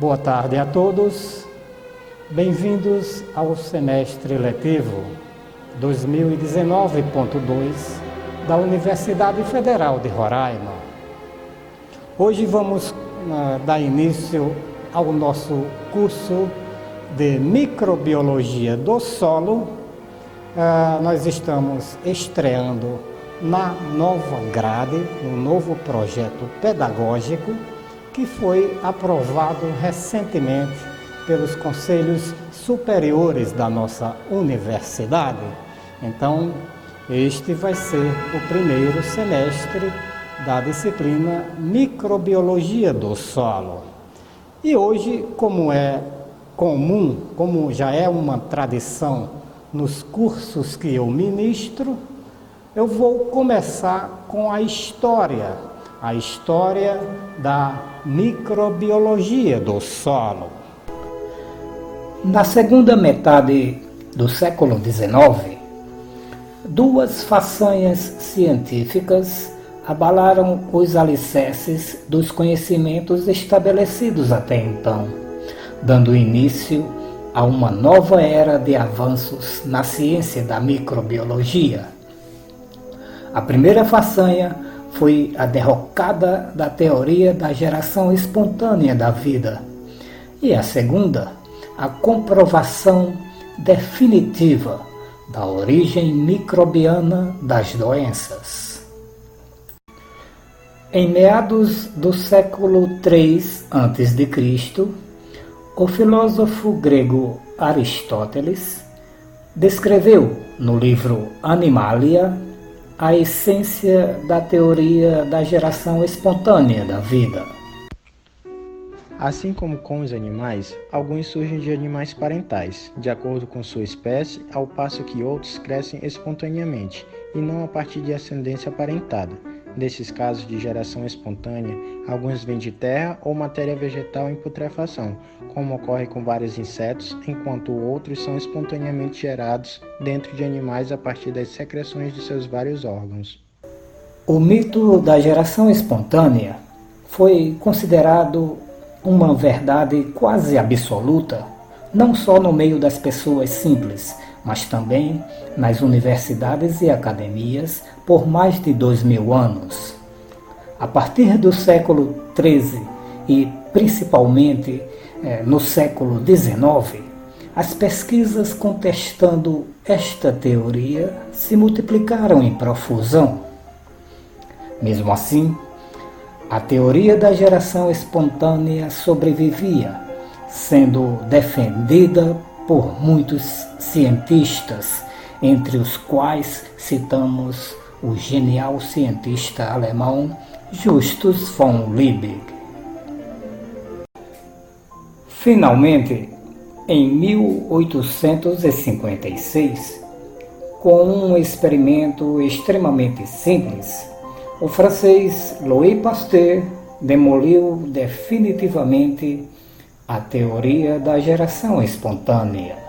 Boa tarde a todos, bem-vindos ao semestre letivo 2019.2 da Universidade Federal de Roraima. Hoje vamos dar início ao nosso curso de Microbiologia do Solo. Nós estamos estreando na nova grade, um novo projeto pedagógico que foi aprovado recentemente pelos conselhos superiores da nossa universidade. Então, este vai ser o primeiro semestre da disciplina Microbiologia do Solo. E hoje, como é comum, como já é uma tradição nos cursos que eu ministro, eu vou começar com a história da microbiologia do solo. Na segunda metade do século XIX, duas façanhas científicas abalaram os alicerces dos conhecimentos estabelecidos até então, dando início a uma nova era de avanços na ciência da microbiologia. A primeira façanha foi a derrocada da teoria da geração espontânea da vida, e a segunda, a comprovação definitiva da origem microbiana das doenças. Em meados do século III a.C., o filósofo grego Aristóteles descreveu no livro Animalia a essência da teoria da geração espontânea da vida. Assim como com os animais, alguns surgem de animais parentais, de acordo com sua espécie, ao passo que outros crescem espontaneamente, e não a partir de ascendência parentada. Nesses casos de geração espontânea, alguns vêm de terra ou matéria vegetal em putrefação, como ocorre com vários insetos, enquanto outros são espontaneamente gerados dentro de animais a partir das secreções de seus vários órgãos. O mito da geração espontânea foi considerado uma verdade quase absoluta, não só no meio das pessoas simples, mas também nas universidades e academias por mais de 2000 anos. A partir do século XIII e principalmente no século XIX, as pesquisas contestando esta teoria se multiplicaram em profusão. Mesmo assim, a teoria da geração espontânea sobrevivia, sendo defendida por muitos cientistas, entre os quais citamos o genial cientista alemão Justus von Liebig. Finalmente, em 1856, com um experimento extremamente simples, o francês Louis Pasteur demoliu definitivamente a teoria da geração espontânea.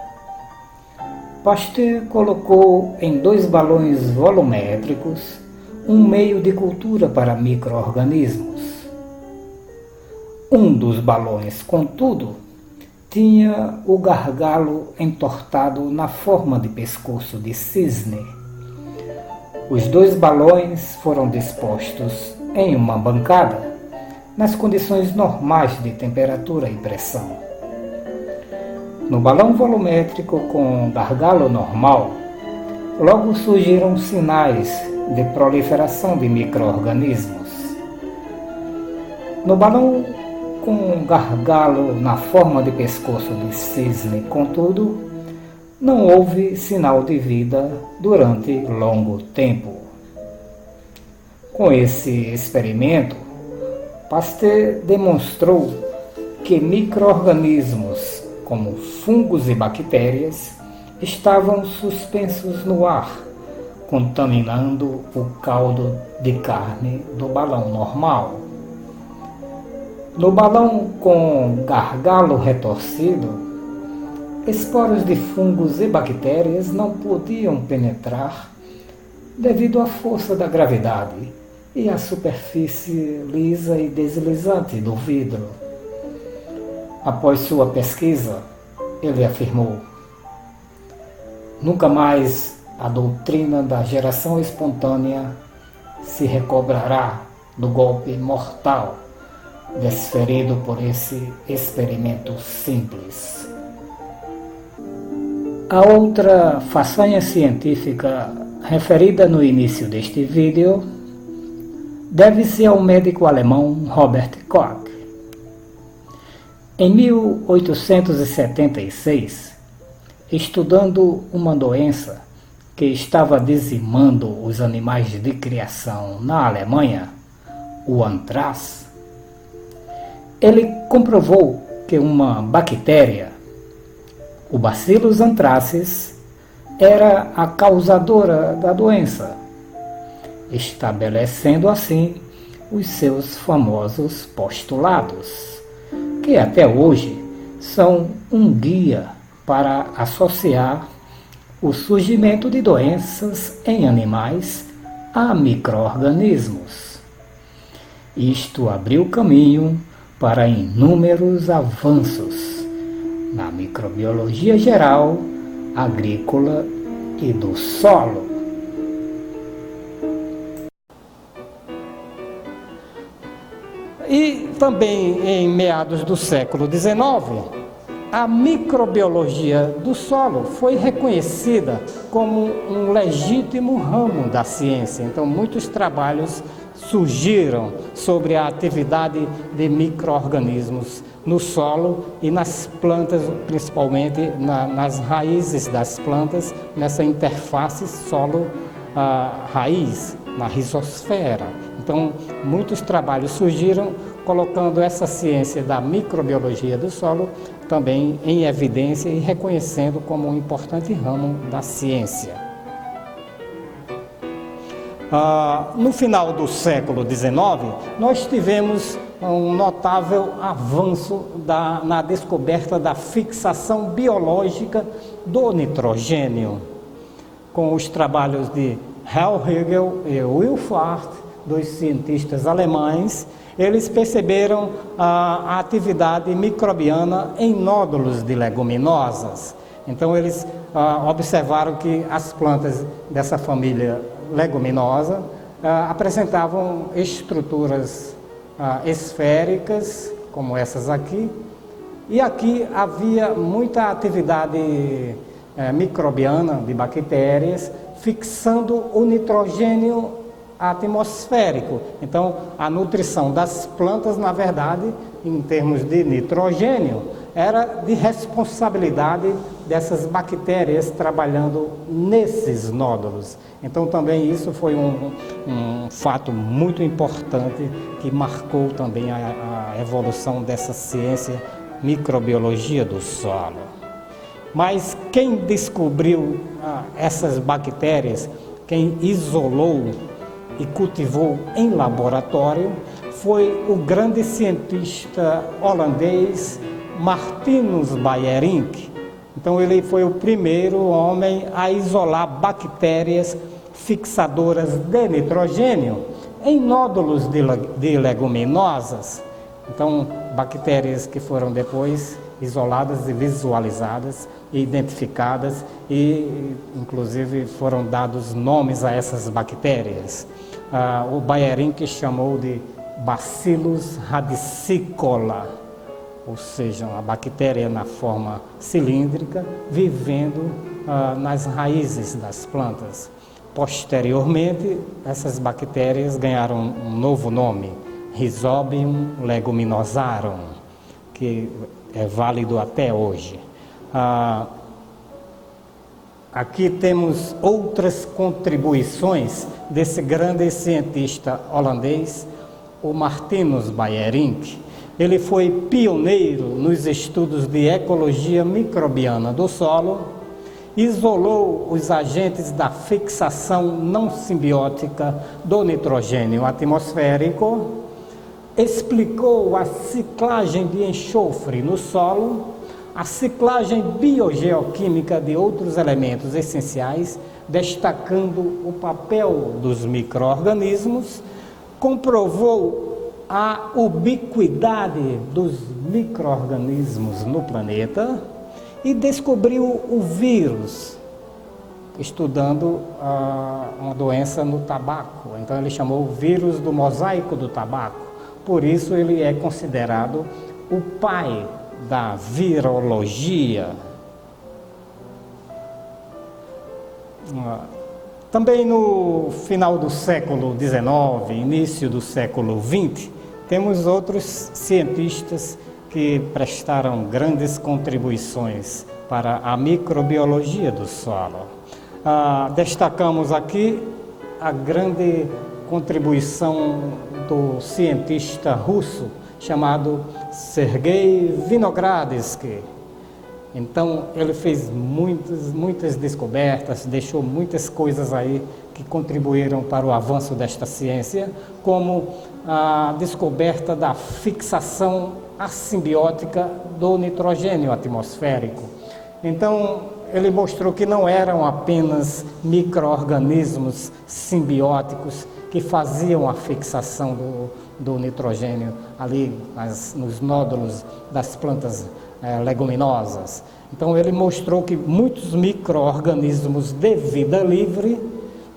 Pasteur colocou em 2 balões volumétricos um meio de cultura para micro-organismos. Um dos balões, contudo, tinha o gargalo entortado na forma de pescoço de cisne. Os 2 balões foram dispostos em uma bancada, nas condições normais de temperatura e pressão. No balão volumétrico com gargalo normal, logo surgiram sinais de proliferação de micro-organismos. No balão com gargalo na forma de pescoço de cisne, contudo, não houve sinal de vida durante longo tempo. Com esse experimento, Pasteur demonstrou que micro-organismos como fungos e bactérias estavam suspensos no ar, contaminando o caldo de carne do balão normal. No balão com gargalo retorcido, esporos de fungos e bactérias não podiam penetrar devido à força da gravidade e à superfície lisa e deslizante do vidro. Após sua pesquisa, ele afirmou: nunca mais a doutrina da geração espontânea se recobrará do golpe mortal desferido por esse experimento simples. A outra façanha científica referida no início deste vídeo deve-se ao médico alemão Robert Koch. Em 1876, estudando uma doença que estava dizimando os animais de criação na Alemanha, o antrax, ele comprovou que uma bactéria, o Bacillus anthracis, era a causadora da doença, estabelecendo assim os seus famosos postulados, que até hoje são um guia para associar o surgimento de doenças em animais a micro-organismos. Isto abriu caminho para inúmeros avanços na microbiologia geral, agrícola e do solo. E também em meados do século XIX, a microbiologia do solo foi reconhecida como um legítimo ramo da ciência. Então, muitos trabalhos surgiram sobre a atividade de micro-organismos no solo e nas plantas, principalmente nas raízes das plantas, nessa interface solo-raiz, na rizosfera. Então, muitos trabalhos surgiram colocando essa ciência da microbiologia do solo também em evidência e reconhecendo como um importante ramo da ciência. No final do século XIX, nós tivemos um notável avanço na descoberta da fixação biológica do nitrogênio, com os trabalhos de Hellriegel e Wilfart, dois cientistas alemães. Eles perceberam a atividade microbiana em nódulos de leguminosas. Então, eles observaram que as plantas dessa família leguminosa apresentavam estruturas esféricas, como essas aqui, e aqui havia muita atividade microbiana de bactérias, fixando o nitrogênio atmosférico. Então, a nutrição das plantas, na verdade, em termos de nitrogênio, era de responsabilidade dessas bactérias trabalhando nesses nódulos. Então, também isso foi um fato muito importante que marcou também a evolução dessa ciência microbiologia do solo. Mas quem descobriu essas bactérias, quem isolou e cultivou em laboratório, foi o grande cientista holandês Martinus Beijerinck. Então, ele foi o primeiro homem a isolar bactérias fixadoras de nitrogênio em nódulos de leguminosas. Então, bactérias que foram depois isoladas e visualizadas e identificadas e, inclusive, foram dados nomes a essas bactérias. O Beijerinck chamou de Bacillus radicicola, ou seja, uma bactéria na forma cilíndrica, vivendo nas raízes das plantas. Posteriormente, essas bactérias ganharam um novo nome, Rhizobium leguminosarum, que é válido até hoje. Aqui temos outras contribuições desse grande cientista holandês, o Martinus Beijerinck. Ele foi pioneiro nos estudos de ecologia microbiana do solo, isolou os agentes da fixação não simbiótica do nitrogênio atmosférico, explicou a ciclagem de enxofre no solo, a ciclagem biogeoquímica de outros elementos essenciais, destacando o papel dos micro-organismos, comprovou a ubiquidade dos micro-organismos no planeta e descobriu o vírus, estudando uma doença no tabaco. Então ele chamou o vírus do mosaico do tabaco. Por isso ele é considerado o pai da virologia. Também no final do século XIX, início do século XX, temos outros cientistas que prestaram grandes contribuições para a microbiologia do solo. Destacamos aqui a grande contribuição do cientista russo chamado Sergei Vinogradsky. Então ele fez muitas descobertas, deixou muitas coisas aí que contribuíram para o avanço desta ciência, como a descoberta da fixação assimbiótica do nitrogênio atmosférico. Então ele mostrou que não eram apenas micro-organismos simbióticos que faziam a fixação do nitrogênio ali nos nódulos das plantas leguminosas. Então ele mostrou que muitos micro-organismos de vida livre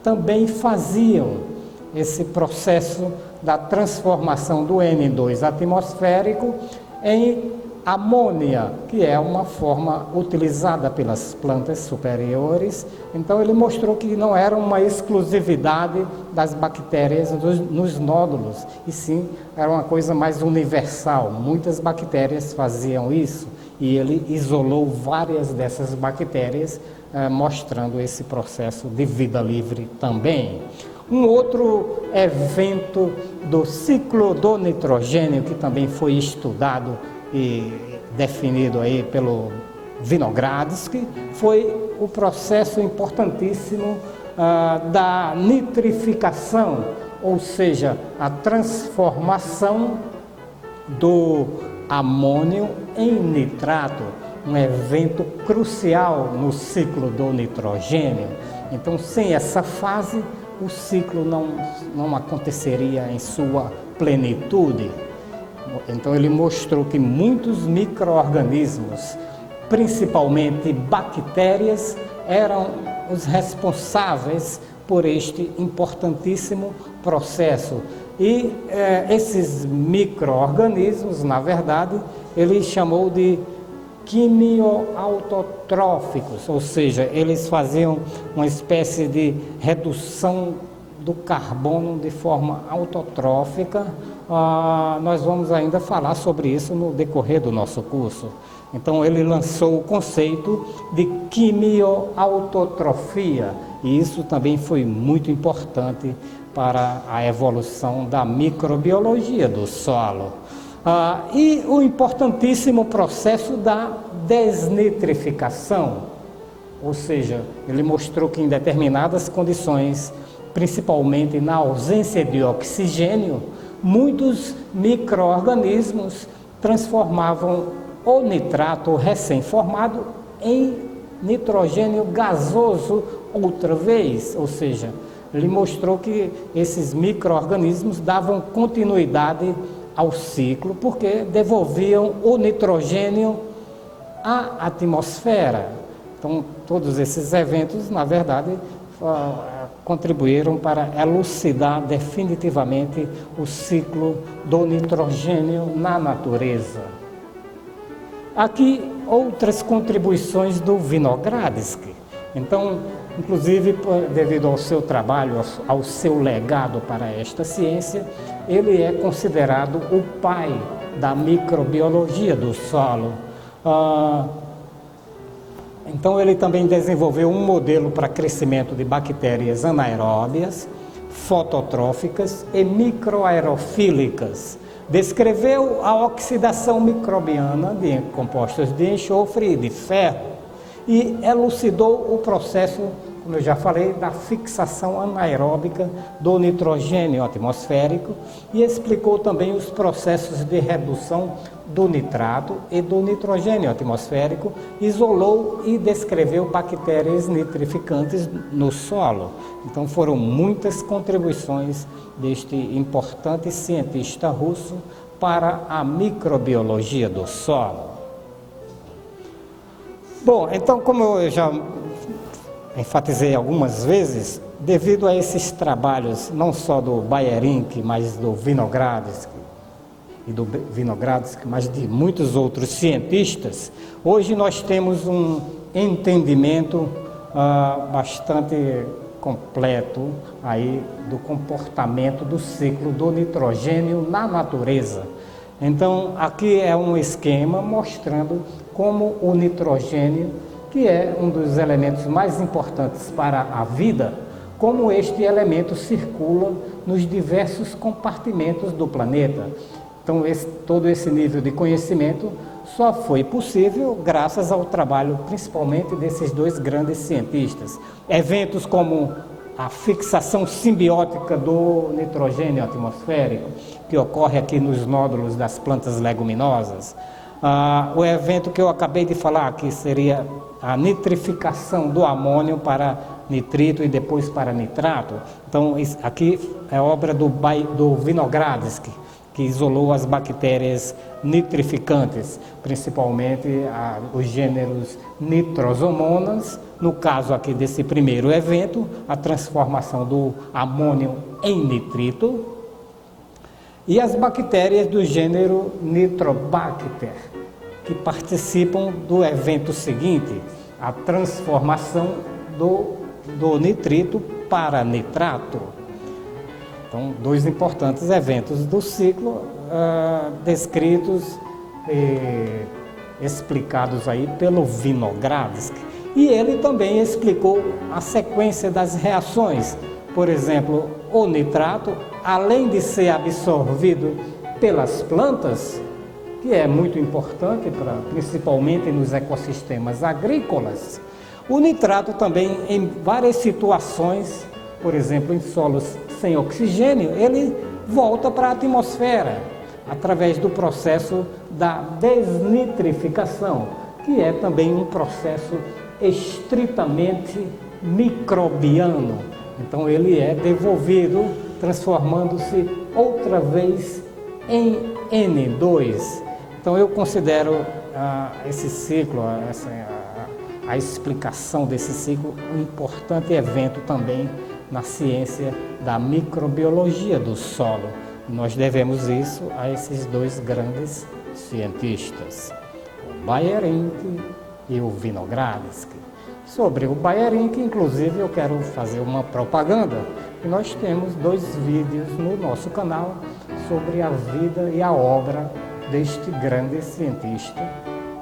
também faziam esse processo da transformação do N2 atmosférico em amônia, que é uma forma utilizada pelas plantas superiores. Então ele mostrou que não era uma exclusividade das bactérias nos nódulos, e sim era uma coisa mais universal. Muitas bactérias faziam isso, e ele isolou várias dessas bactérias, mostrando esse processo de vida livre também. Um outro evento do ciclo do nitrogênio, que também foi estudado e definido aí pelo Vinogradsky, foi o processo importantíssimo da nitrificação, ou seja, a transformação do amônio em nitrato, um evento crucial no ciclo do nitrogênio. Então, sem essa fase, o ciclo não aconteceria em sua plenitude. Então ele mostrou que muitos micro-organismos, principalmente bactérias, eram os responsáveis por este importantíssimo processo. E esses micro-organismos, na verdade, ele chamou de quimioautotróficos, ou seja, eles faziam uma espécie de redução do carbono de forma autotrófica. Nós vamos ainda falar sobre isso no decorrer do nosso curso. Então ele lançou o conceito de quimioautotrofia, e isso também foi muito importante para a evolução da microbiologia do solo. E o importantíssimo processo da desnitrificação, ou seja, ele mostrou que em determinadas condições, principalmente na ausência de oxigênio, muitos micro-organismos transformavam o nitrato recém-formado em nitrogênio gasoso outra vez, ou seja, ele mostrou que esses micro-organismos davam continuidade ao ciclo, porque devolviam o nitrogênio à atmosfera. Então, todos esses eventos, na verdade, contribuíram para elucidar definitivamente o ciclo do nitrogênio na natureza. Aqui, outras contribuições do Vinogradsky. Então, inclusive, devido ao seu trabalho, ao seu legado para esta ciência, ele é considerado o pai da microbiologia do solo. Então ele também desenvolveu um modelo para crescimento de bactérias anaeróbias, fototróficas e microaerofílicas. Descreveu a oxidação microbiana de compostos de enxofre e de ferro e elucidou o processo como eu já falei, da fixação anaeróbica do nitrogênio atmosférico e explicou também os processos de redução do nitrato e do nitrogênio atmosférico, isolou e descreveu bactérias nitrificantes no solo. Então foram muitas contribuições deste importante cientista russo para a microbiologia do solo. Bom, então, como eu já enfatizei algumas vezes, devido a esses trabalhos, não só do Bajerink, mas do Vinogradsky, mas de muitos outros cientistas, hoje nós temos um entendimento bastante completo aí do comportamento do ciclo do nitrogênio na natureza. Então, aqui é um esquema mostrando como o nitrogênio, que é um dos elementos mais importantes para a vida, como este elemento circula nos diversos compartimentos do planeta. Então, todo esse nível de conhecimento só foi possível graças ao trabalho, principalmente, desses dois grandes cientistas. Eventos como a fixação simbiótica do nitrogênio atmosférico, que ocorre aqui nos nódulos das plantas leguminosas. O evento que eu acabei de falar, que seria a nitrificação do amônio para nitrito e depois para nitrato. Então, aqui é obra do Vinogradsky, que isolou as bactérias nitrificantes, principalmente os gêneros Nitrosomonas. No caso aqui desse primeiro evento, a transformação do amônio em nitrito, e as bactérias do gênero Nitrobacter, que participam do evento seguinte, a transformação do nitrito para nitrato. Então, dois importantes eventos do ciclo descritos e explicados aí pelo Vinogradsky. E ele também explicou a sequência das reações. Por exemplo, o nitrato, além de ser absorvido pelas plantas, que é muito importante, principalmente nos ecossistemas agrícolas, o nitrato também, em várias situações, por exemplo, em solos sem oxigênio, ele volta para a atmosfera, através do processo da desnitrificação, que é também um processo estritamente microbiano. Então ele é devolvido, transformando-se outra vez em N2. Então eu considero esse ciclo, a explicação desse ciclo, um importante evento também na ciência da microbiologia do solo. Nós devemos isso a esses dois grandes cientistas, o Bajerink e o Vinogradsky. Sobre o Bajerink, inclusive, eu quero fazer uma propaganda, e nós temos 2 vídeos no nosso canal sobre a vida e a obra deste grande cientista.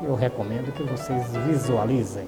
Eu recomendo que vocês visualizem.